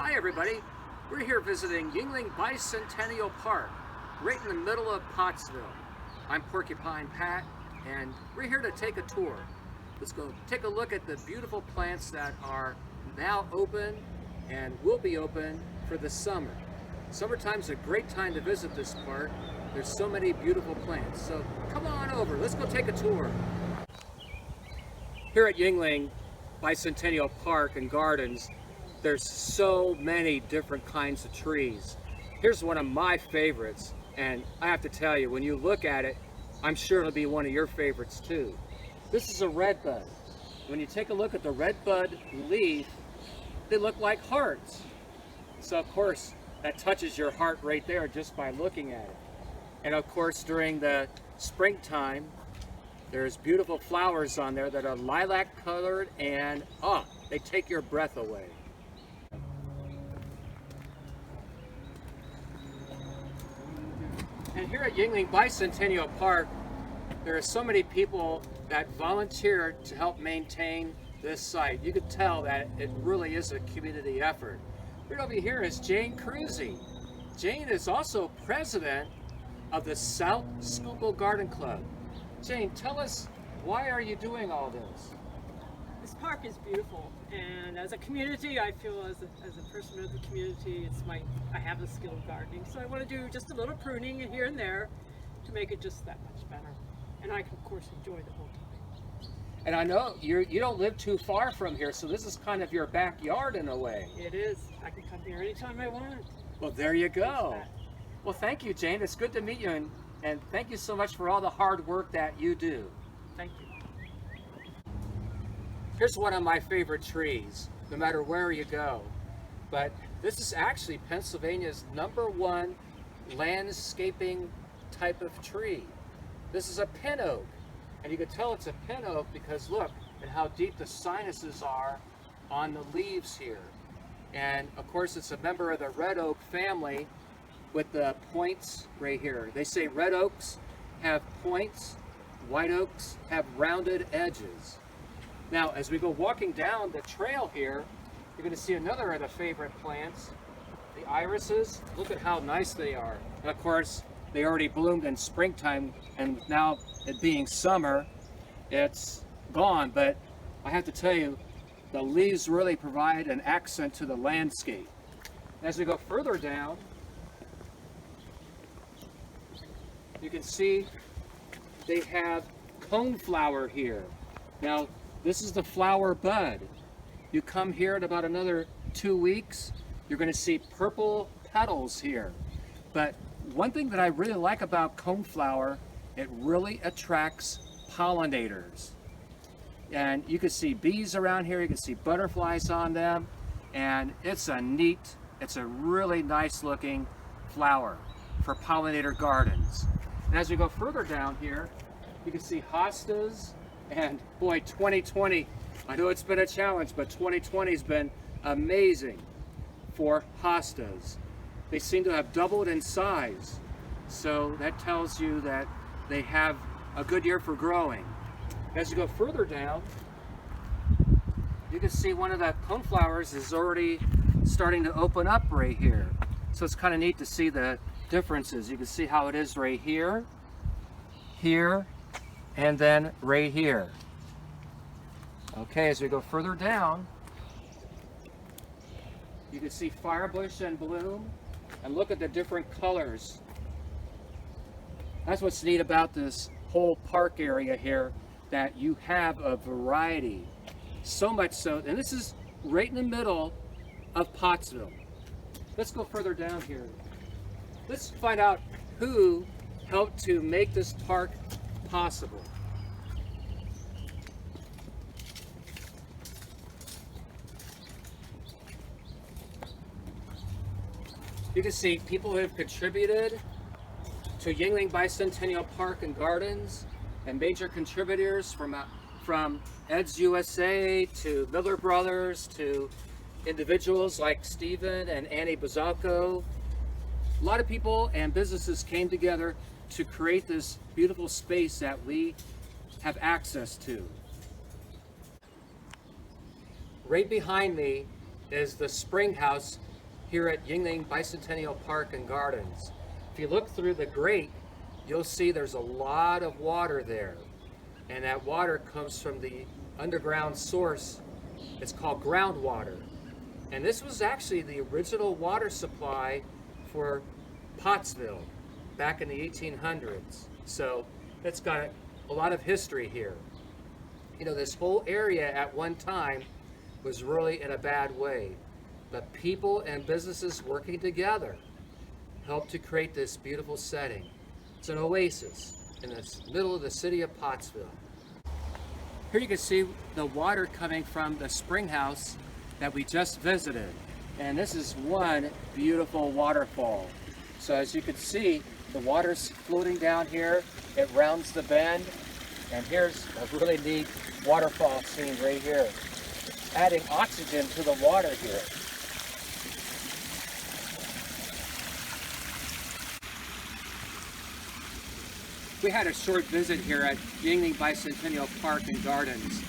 Hi everybody, we're here visiting Yuengling Bicentennial Park, right in the middle of Pottsville. I'm Porcupine Pat, and we're here to take a tour. Let's go take a look at the beautiful plants that are now open and will be open for the summer. Summertime's a great time to visit this park. There's so many beautiful plants, so come on over, let's go take a tour. Here at Yuengling Bicentennial Park and Gardens, there's so many different kinds of trees. Here's one of my favorites, and I have to tell you, when you look at it, I'm sure it'll be one of your favorites too. This is a redbud. When you take a look at the redbud leaf, they look like hearts. So of course, that touches your heart right there just by looking at it. And of course, during the springtime, there's beautiful flowers on there that are lilac colored, and they take your breath away. And here at Yuengling Bicentennial Park, there are so many people that volunteer to help maintain this site. You can tell that it really is a community effort. Right over here is Jane Cruzy. Jane is also president of the South Schuylkill Garden Club. Jane, tell us, why are you doing all this? This park is beautiful, and as a community, I feel as a person of the community, I have the skill of gardening, so I want to do just a little pruning here and there to make it just that much better. And I can, of course, enjoy the whole time. And I know you don't live too far from here, so this is kind of your backyard in a way. It is. I can come here anytime I want. Well, there you go. Well, thank you, Jane. It's good to meet you, and thank you so much for all the hard work that you do. Thank you. Here's one of my favorite trees, no matter where you go. But this is actually Pennsylvania's #1 landscaping type of tree. This is a pin oak. And you can tell it's a pin oak because look at how deep the sinuses are on the leaves here. And of course, it's a member of the red oak family with the points right here. They say red oaks have points, white oaks have rounded edges. Now, as we go walking down the trail here, you're going to see another of the favorite plants, the irises. Look at how nice they are. And of course, they already bloomed in springtime, and now it being summer, it's gone. But I have to tell you, the leaves really provide an accent to the landscape. As we go further down, you can see they have coneflower here. Now, this is the flower bud. You come here in about another 2 weeks, you're going to see purple petals here. But one thing that I really like about coneflower, it really attracts pollinators. And you can see bees around here, you can see butterflies on them, and it's a really nice looking flower for pollinator gardens. And as we go further down here, you can see hostas. And boy, 2020, I know it's been a challenge, but 2020 has been amazing for hostas. They seem to have doubled in size. So that tells you that they have a good year for growing. As you go further down, you can see one of the coneflowers is already starting to open up right here. So it's kind of neat to see the differences. You can see how it is right here, here, and then right here. Okay, as we go further down, you can see firebush in bloom, and look at the different colors. That's what's neat about this whole park area here, that you have a variety. So much so, and this is right in the middle of Pottsville. Let's go further down here. Let's find out who helped to make this park possible. You can see people who have contributed to Yuengling Bicentennial Park and Gardens, and major contributors from Ed's USA to Miller Brothers to individuals like Stephen and Annie Bazalco. A lot of people and businesses came together to create this beautiful space that we have access to. Right behind me is the spring house here at Yuengling Bicentennial Park and Gardens. If you look through the grate, you'll see there's a lot of water there. And that water comes from the underground source. It's called groundwater. And this was actually the original water supply for Pottsville back in the 1800s. So it's got a lot of history here. You know, this whole area at one time was really in a bad way, but people and businesses working together helped to create this beautiful setting. It's an oasis in the middle of the city of Pottsville. Here you can see the water coming from the spring house that we just visited. And this is one beautiful waterfall. So as you can see, the water's floating down here. It rounds the bend. And here's a really neat waterfall scene right here. Adding oxygen to the water here. We had a short visit here at Yuengling Bicentennial Park and Gardens.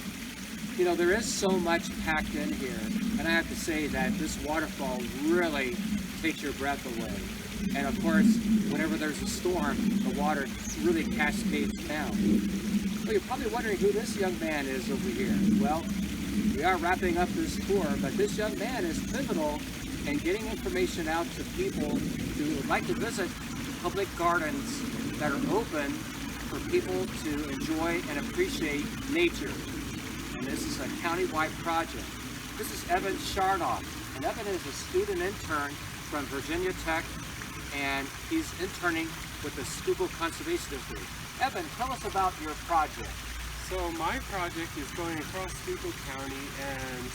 You know, there is so much packed in here, and I have to say that this waterfall really takes your breath away. And of course, whenever there's a storm, the water really cascades down. Well, you're probably wondering who this young man is over here. Well, we are wrapping up this tour, but this young man is pivotal in getting information out to people who would like to visit public gardens that are open for people to enjoy and appreciate nature. And this is a county-wide project. This is Evan Sharnoff, and Evan is a student intern from Virginia Tech, and he's interning with the Schuylkill Conservation District. Evan, tell us about your project. So my project is going across Schuylkill County and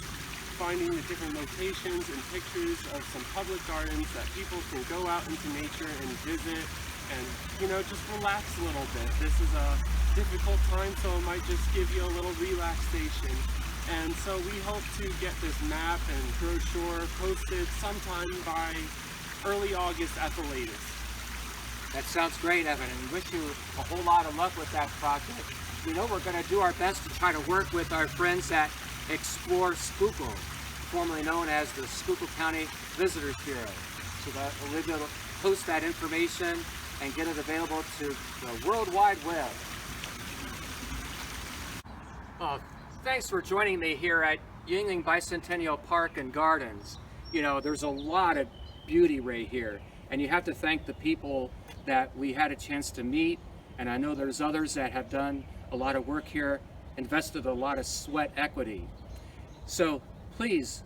finding the different locations and pictures of some public gardens that people can go out into nature and visit and, you know, just relax a little bit. This is a difficult time, so it might just give you a little relaxation. And so we hope to get this map and brochure posted sometime by early August at the latest. That sounds great, Evan, and we wish you a whole lot of luck with that project. We know we're going to do our best to try to work with our friends at Explore Schuylkill, formerly known as the Schuylkill County Visitors Bureau. So that we'll be able to post that information and get it available to the World Wide Web. Thanks for joining me here at Yuengling Bicentennial Park and Gardens. You know, there's a lot of beauty right here, and you have to thank the people that we had a chance to meet, and I know there's others that have done a lot of work here, invested a lot of sweat equity. So please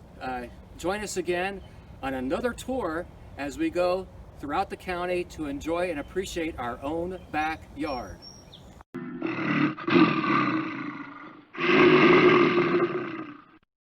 join us again on another tour as we go throughout the county to enjoy and appreciate our own backyard.